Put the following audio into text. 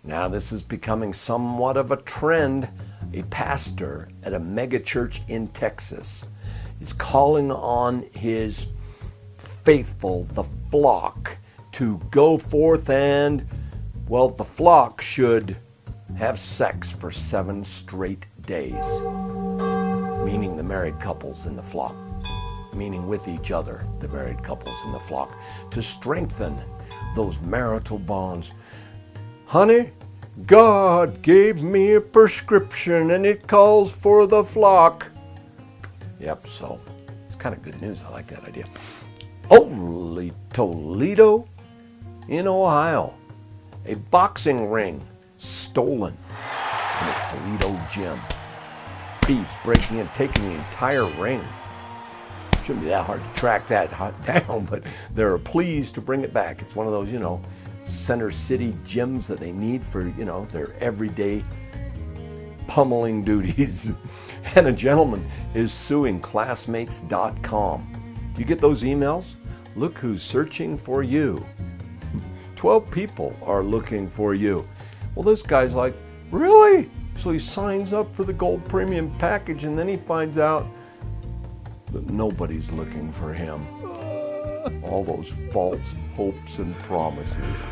Now, this is becoming somewhat of a trend. A pastor at a megachurch in Texas is calling on his faithful, the flock, to go forth and, well, the flock should have sex for 7 straight days, meaning the married couples in the flock, meaning with each other, the married couples in the flock, to strengthen those marital bonds. Honey, God gave me a prescription and it calls for the flock. Yep, so it's kind of good news. I like that idea. Holy Toledo in Ohio. A boxing ring stolen in a Toledo gym. Thieves breaking and taking the entire ring. Shouldn't be that hard to track that down, but they're pleased to bring it back. It's one of those, Center City gyms that they need for, their everyday pummeling duties. And a gentleman is suing classmates.com. Do you get those emails? Look who's searching for you. 12 people are looking for you. Well, this guy's like, really? So he signs up for the gold premium package and then he finds out that nobody's looking for him. All those false hopes and promises.